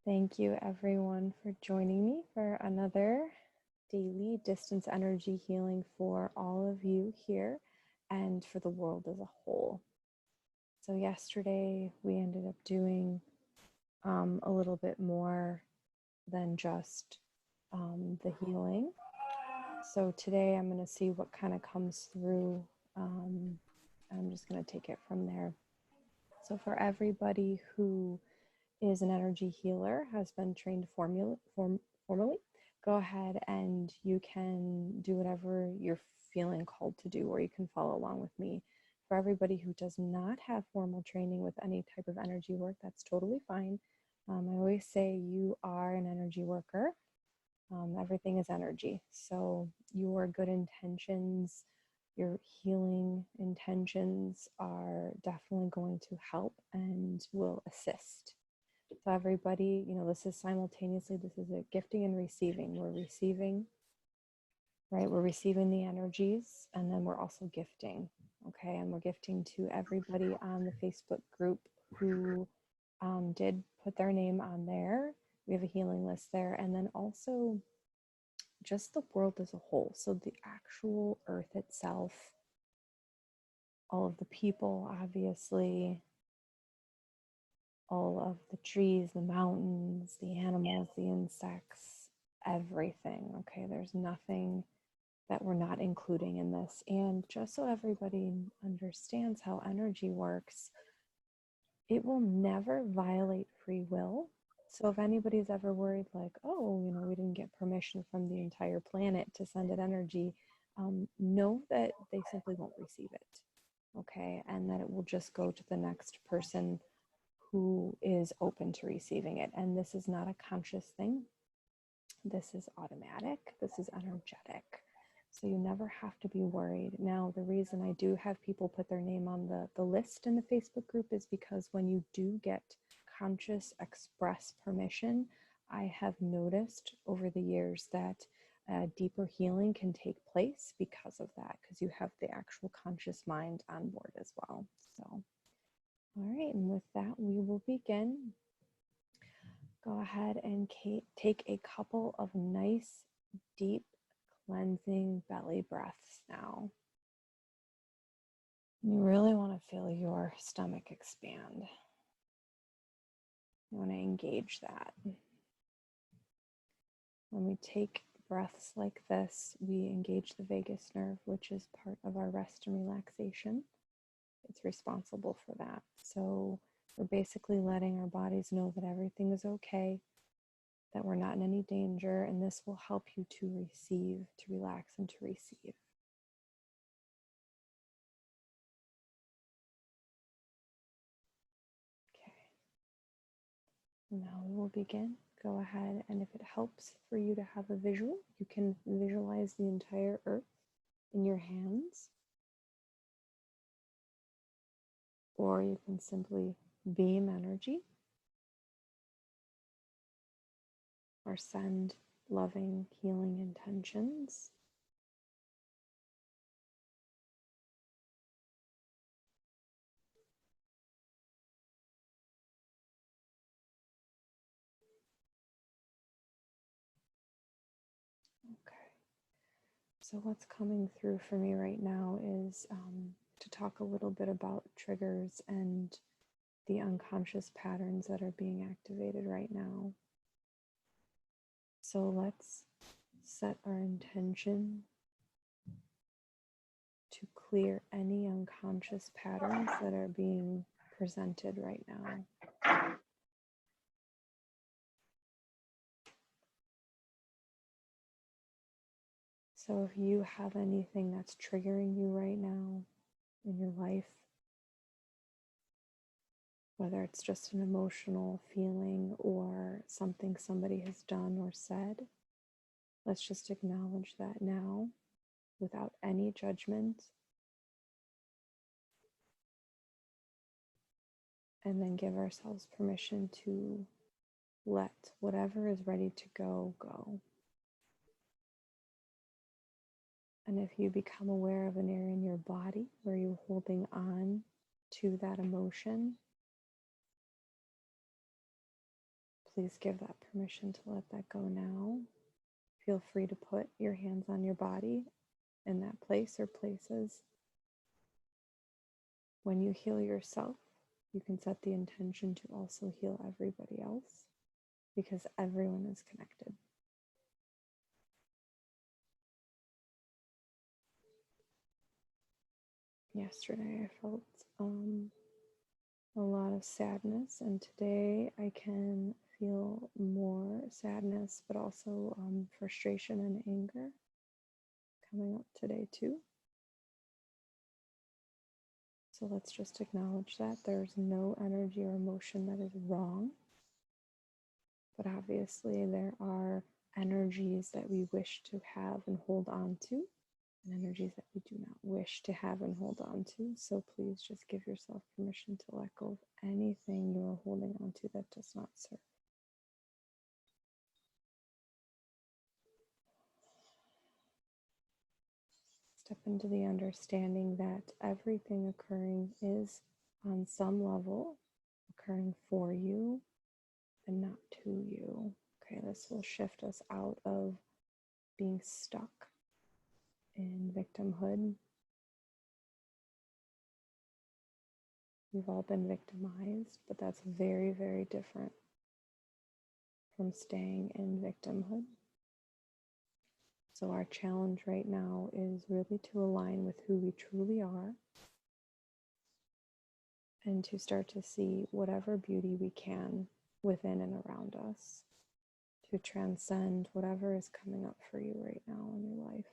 Thank you, everyone, for joining me for another daily distance energy healing for all of you here and for the world as a whole. So, yesterday we ended up doing a little bit more than just the healing. So, today I'm going to see what kind of comes through. I'm just going to take it from there. So, for everybody who is an energy healer, has been trained formally, go ahead and you can do whatever you're feeling called to do, or you can follow along with me. For everybody who does not have formal training with any type of energy work, that's totally fine. I always say you are an energy worker. Everything is energy. So your good intentions, your healing intentions are definitely going to help and will assist. So everybody, this is simultaneously, this is a gifting and receiving. We're receiving, right? We're receiving the energies, and then we're also gifting, okay? And we're gifting to everybody on the Facebook group who did put their name on there. We have a healing list there. And then also just the world as a whole. So the actual earth itself, all of the people, obviously, all of the trees, the mountains, the animals, the insects, everything. Okay, there's nothing that we're not including in this. And just so everybody understands how energy works, it will never violate free will. So if anybody's ever worried, like, oh, we didn't get permission from the entire planet to send it energy, know that they simply won't receive it. Okay, and that it will just go to the next person who is open to receiving it. And this is not a conscious thing. This is automatic. This is energetic. So you never have to be worried. Now, the reason I do have people put their name on the list in the Facebook group is because when you do get conscious express permission, I have noticed over the years that deeper healing can take place because of that, because you have the actual conscious mind on board as well. So all right, and with that, we will begin. Go ahead and take a couple of nice, deep, cleansing belly breaths now. You really want to feel your stomach expand. You want to engage that. When we take breaths like this, we engage the vagus nerve, which is part of our rest and relaxation. It's responsible for that. So we're basically letting our bodies know that everything is okay, that we're not in any danger, and this will help you to receive, to relax and to receive. Okay. Now we will begin. Go ahead, and if it helps for you to have a visual, you can visualize the entire earth in your hands, or you can simply beam energy or send loving, healing intentions. Okay. So what's coming through for me right now is to talk a little bit about triggers and the unconscious patterns that are being activated right now. So let's set our intention to clear any unconscious patterns that are being presented right now. So if you have anything that's triggering you right now in your life, whether it's just an emotional feeling or something somebody has done or said, let's just acknowledge that now without any judgment. And then give ourselves permission to let whatever is ready to go, go. And if you become aware of an area in your body where you're holding on to that emotion, please give that permission to let that go now. Feel free to put your hands on your body in that place or places. When you heal yourself, you can set the intention to also heal everybody else, because everyone is connected. Yesterday I felt a lot of sadness, and today I can feel more sadness, but also frustration and anger coming up today too. So let's just acknowledge that there's no energy or emotion that is wrong, but obviously there are energies that we wish to have and hold on to, and energies that we do not wish to have and hold on to. So please just give yourself permission to let go of anything you are holding on to that does not serve. Step into the understanding that everything occurring is on some level occurring for you and not to you. Okay, this will shift us out of being stuck in victimhood. We've all been victimized, but that's very, very different from staying in victimhood. So our challenge right now is really to align with who we truly are and to start to see whatever beauty we can within and around us, to transcend whatever is coming up for you right now in your life.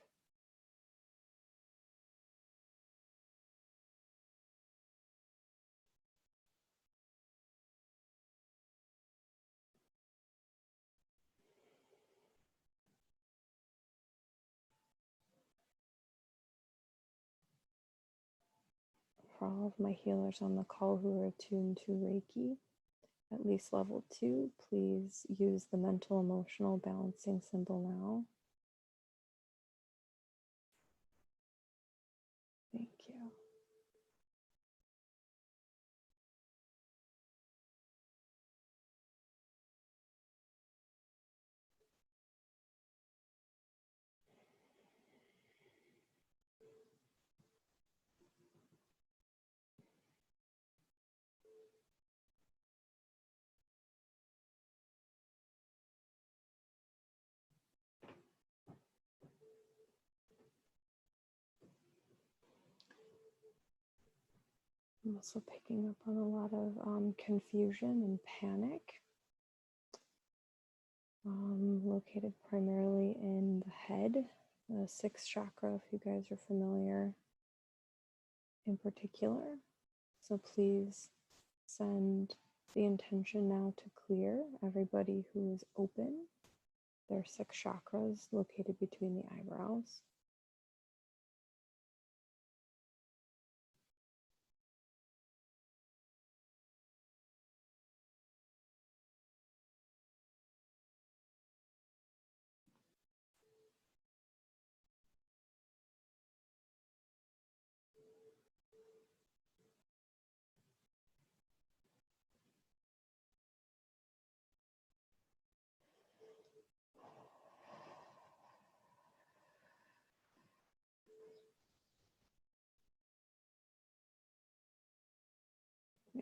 For all of my healers on the call who are attuned to Reiki, at least level 2, please use the mental emotional balancing symbol now. Thank you. I'm also picking up on a lot of confusion and panic, located primarily in the head, the sixth chakra, if you guys are familiar in particular. So please send the intention now to clear everybody who is open. There are 6 chakras located between the eyebrows.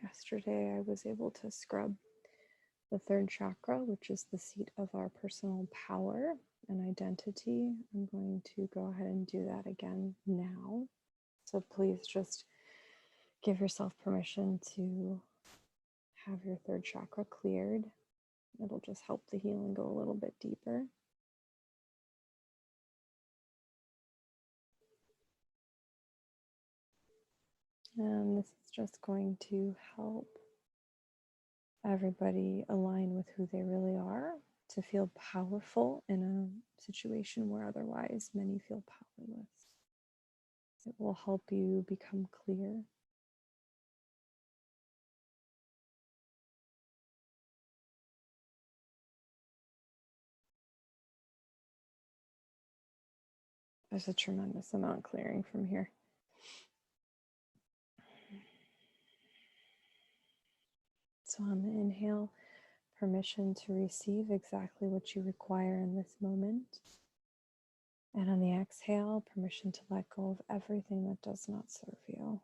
Yesterday, I was able to scrub the 3rd chakra, which is the seat of our personal power and identity. I'm going to go ahead and do that again now. So please just give yourself permission to have your 3rd chakra cleared. It'll just help the healing go a little bit deeper. And this is just going to help everybody align with who they really are, to feel powerful in a situation where otherwise many feel powerless. It will help you become clear. There's a tremendous amount clearing from here. So on the inhale, permission to receive exactly what you require in this moment. And on the exhale, permission to let go of everything that does not serve you.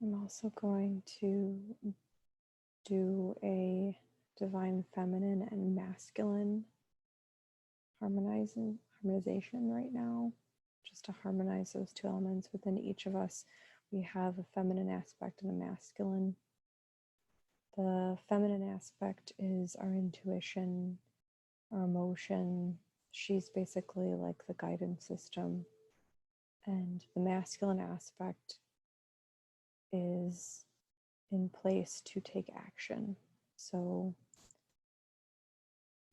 I'm also going to do a divine feminine and masculine harmonization right now, just to harmonize those two elements within each of us. We have a feminine aspect and a masculine. The feminine aspect is our intuition, our emotion. She's basically like the guidance system. And the masculine aspect is in place to take action. So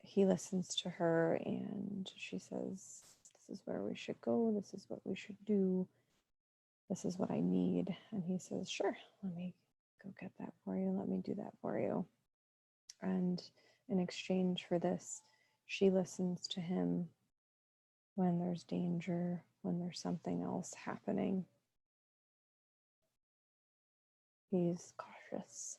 he listens to her and she says, this is where we should go. This is what we should do. This is what I need. And he says, sure, let me go get that for you. Let me do that for you. And in exchange for this, she listens to him when there's danger, when there's something else happening. He's cautious.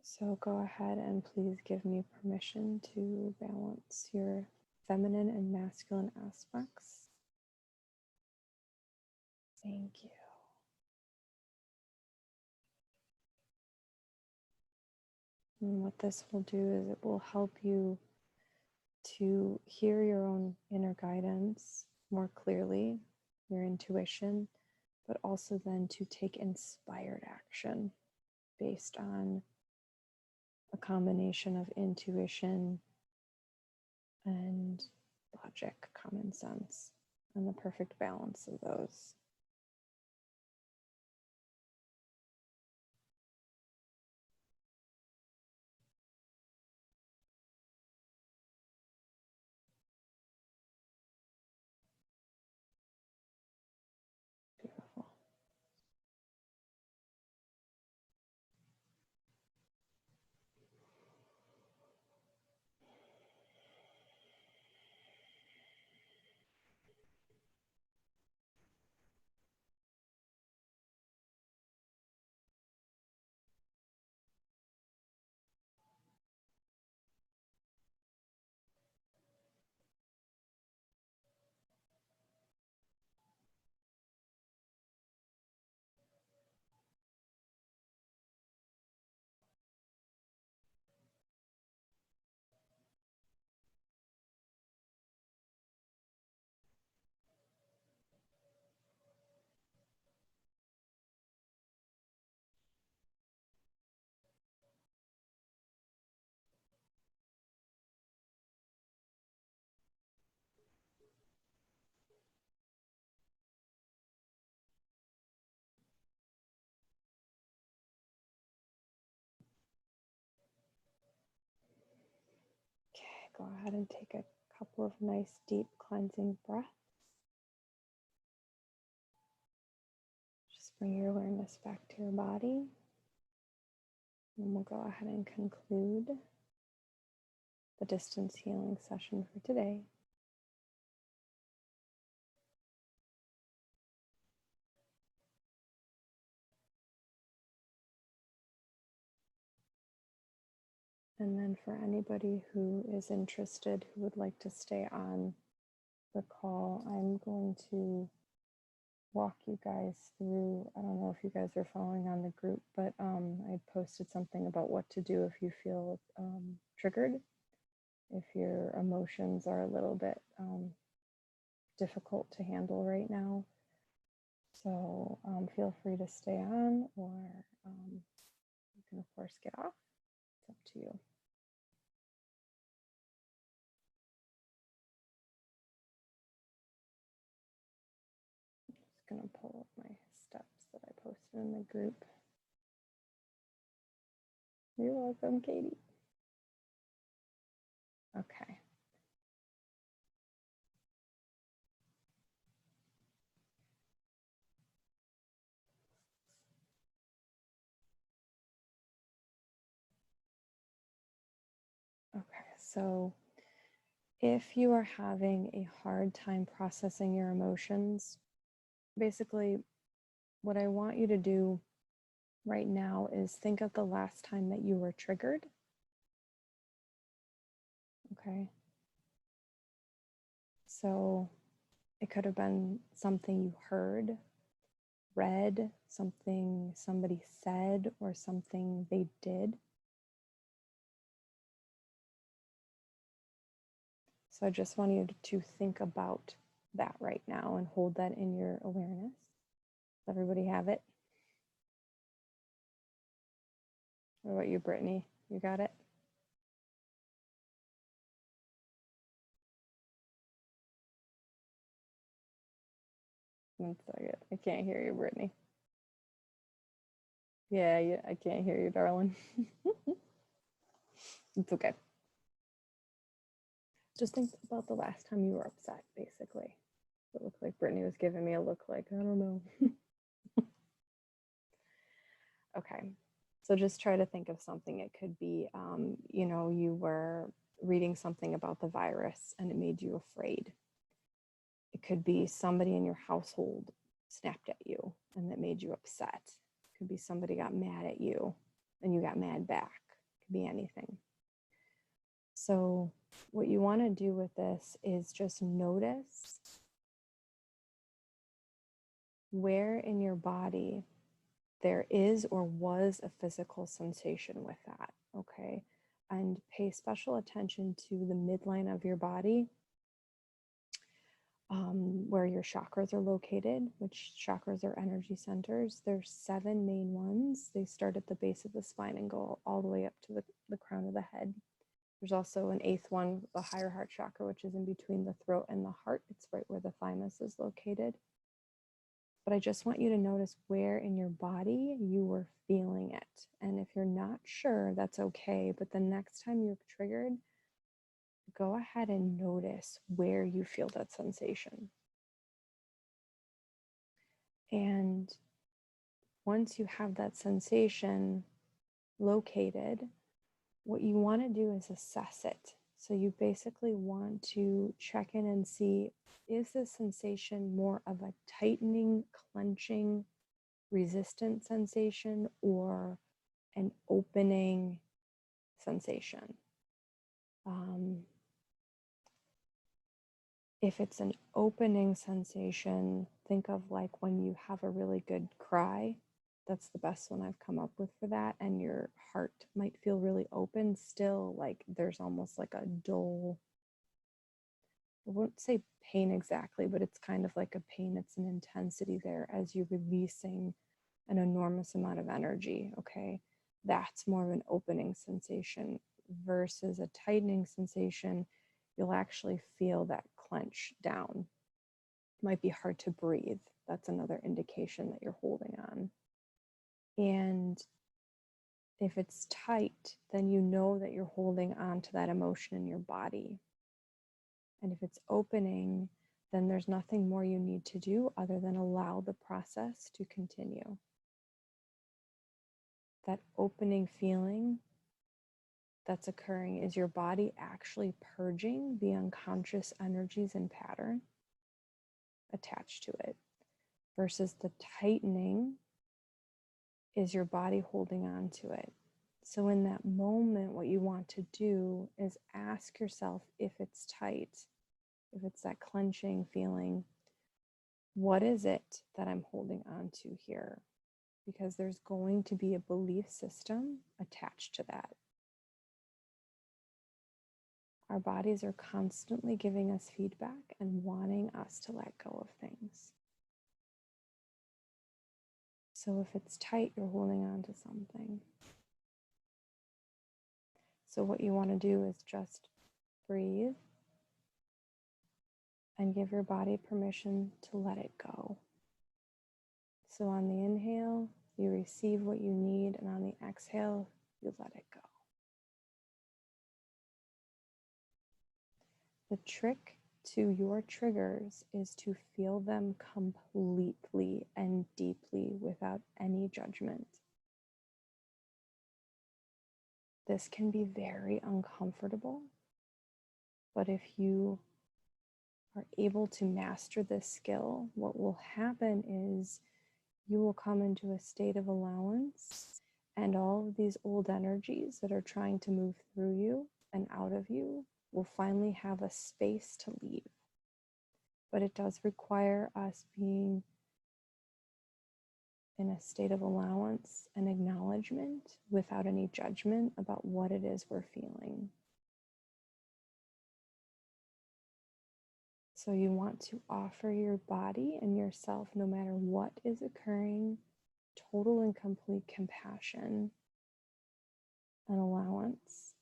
So go ahead and please give me permission to balance your feminine and masculine aspects. Thank you. And what this will do is it will help you to hear your own inner guidance more clearly, your intuition, but also then to take inspired action based on a combination of intuition and logic, common sense, and the perfect balance of those. Beautiful. Okay, go ahead and take a couple of nice deep cleansing breaths. Just bring your awareness back to your body. And we'll go ahead and conclude the distance healing session for today. And then for anybody who is interested, who would like to stay on the call, I'm going to walk you guys through. I don't know if you guys are following on the group, but I posted something about what to do if you feel triggered, if your emotions are a little bit difficult to handle right now. So feel free to stay on, or you can of course get off. It's up to you. Just gonna pull up my steps that I posted in the group. You're welcome, Katie. Okay. Okay, so if you are having a hard time processing your emotions, basically what I want you to do right now is think of the last time that you were triggered. Okay. So it could have been something you heard, read, something somebody said, or something they did. So I just want you to think about that right now and hold that in your awareness. Does everybody have it? What about you, Brittany? You got it? One second. I can't hear you, Brittany. Yeah, I can't hear you, darling. It's okay. Just think about the last time you were upset, basically. It looked like Brittany was giving me a look like, I don't know. Okay. So just try to think of something. It could be, you were reading something about the virus and it made you afraid. It could be somebody in your household snapped at you and that made you upset. It could be somebody got mad at you and you got mad back. It could be anything. So what you want to do with this is just notice where in your body there is or was a physical sensation with that, okay? And pay special attention to the midline of your body, where your chakras are located, which chakras are energy centers. There's 7 main ones. They start at the base of the spine and go all the way up to the crown of the head. There's also an 8th one, the higher heart chakra, which is in between the throat and the heart. It's right where the thymus is located. But I just want you to notice where in your body you were feeling it. And if you're not sure, that's okay. But the next time you're triggered, go ahead and notice where you feel that sensation. And once you have that sensation located, what you want to do is assess it. So you basically want to check in and see, is this sensation more of a tightening, clenching, resistant sensation, or an opening sensation? If it's an opening sensation, think of like when you have a really good cry. That's the best one I've come up with for that. And your heart might feel really open still, like there's almost like a dull, I won't say pain exactly, but it's kind of like a pain. It's an intensity there as you're releasing an enormous amount of energy, okay? That's more of an opening sensation versus a tightening sensation. You'll actually feel that clench down. It might be hard to breathe. That's another indication that you're holding on. And if it's tight, then you know that you're holding on to that emotion in your body. And if it's opening, then there's nothing more you need to do other than allow the process to continue. That opening feeling that's occurring is your body actually purging the unconscious energies and pattern attached to it, versus the tightening is your body holding on to it. So in that moment, what you want to do is ask yourself if it's tight, if it's that clenching feeling, what is it that I'm holding on to here? Because there's going to be a belief system attached to that. Our bodies are constantly giving us feedback and wanting us to let go of things. So if it's tight, you're holding on to something. So what you want to do is just breathe and give your body permission to let it go. So on the inhale, you receive what you need, and on the exhale, you let it go. The trick to your triggers is to feel them completely and deeply without any judgment. This can be very uncomfortable, but if you are able to master this skill, what will happen is you will come into a state of allowance, and all of these old energies that are trying to move through you and out of you will finally have a space to leave. But it does require us being in a state of allowance and acknowledgement without any judgment about what it is we're feeling. So you want to offer your body and yourself, no matter what is occurring, total and complete compassion and allowance.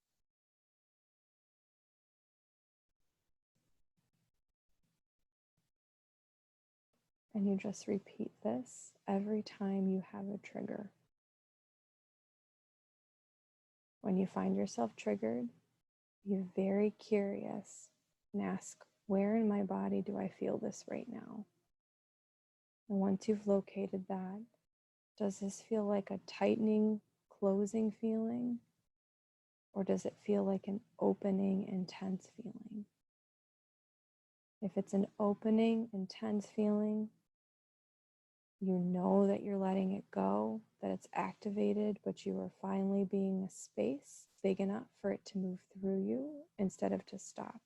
And you just repeat this every time you have a trigger. When you find yourself triggered, be very curious and ask, where in my body do I feel this right now? And once you've located that, does this feel like a tightening, closing feeling? Or does it feel like an opening, intense feeling? If it's an opening, intense feeling, you know that you're letting it go, that it's activated, but you are finally being a space big enough for it to move through you instead of to stop.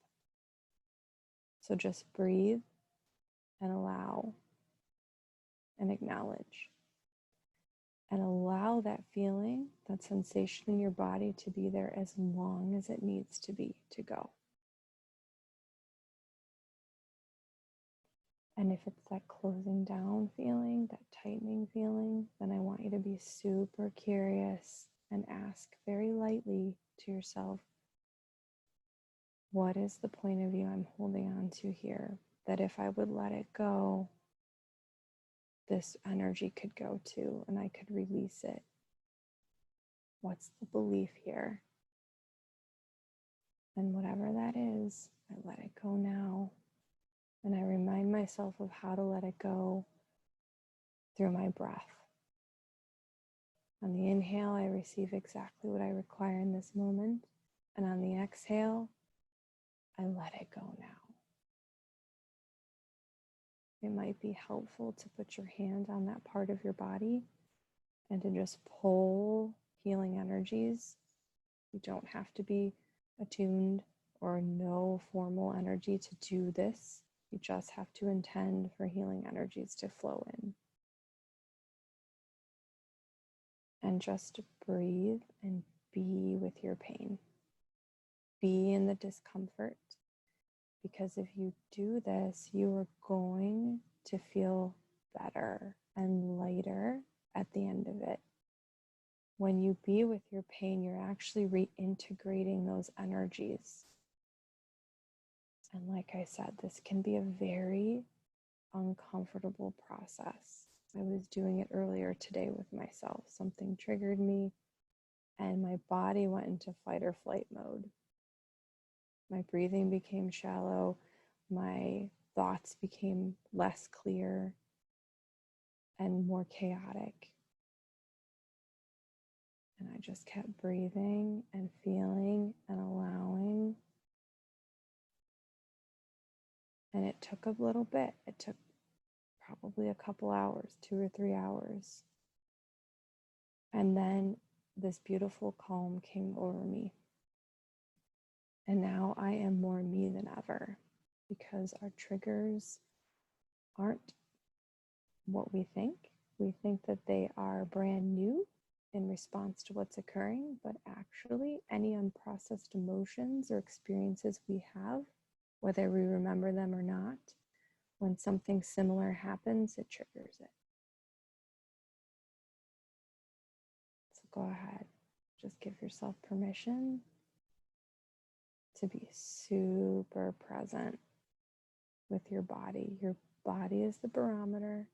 So just breathe and allow and acknowledge. And allow that feeling, that sensation in your body to be there as long as it needs to be to go. And if it's that closing down feeling, that tightening feeling, then I want you to be super curious and ask very lightly to yourself, what is the point of view I'm holding on to here? That if I would let it go, this energy could go to, and I could release it. What's the belief here? And whatever that is, I let it go now. And I remind myself of how to let it go through my breath. On the inhale, I receive exactly what I require in this moment. And on the exhale, I let it go now. It might be helpful to put your hand on that part of your body and to just pull healing energies. You don't have to be attuned or know formal energy to do this. You just have to intend for healing energies to flow in. And just breathe and be with your pain. Be in the discomfort. Because if you do this, you are going to feel better and lighter at the end of it. When you be with your pain, you're actually reintegrating those energies. And like I said, this can be a very uncomfortable process. I was doing it earlier today with myself. Something triggered me and my body went into fight or flight mode. My breathing became shallow. My thoughts became less clear and more chaotic. And I just kept breathing and feeling and allowing. And it took a little bit. It took probably a couple hours, 2 or 3 hours. And then this beautiful calm came over me. And now I am more me than ever because our triggers aren't what we think. We think that they are brand new in response to what's occurring, but actually, any unprocessed emotions or experiences we have, whether we remember them or not, when something similar happens, it triggers it. So go ahead, just give yourself permission to be super present with your body. Your body is the barometer.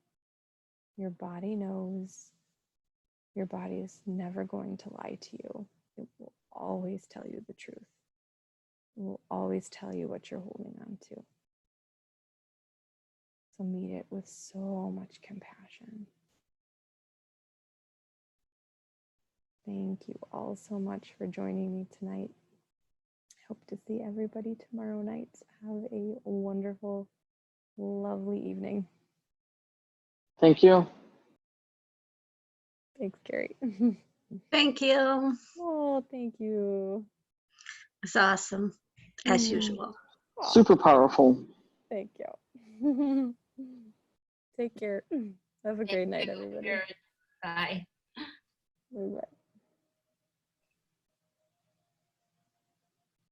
Your body knows. Your body is never going to lie to you. It will always tell you the truth. It will always tell you what you're holding on to. So meet it with so much compassion. Thank you all so much for joining me tonight. I hope to see everybody tomorrow night. Have a wonderful, lovely evening. Thank you. Thanks, Carrie. Thank you. Oh, thank you. It's awesome, as usual. Super powerful. Thank you. Take care. Have a great night, everybody. Bye. Bye-bye.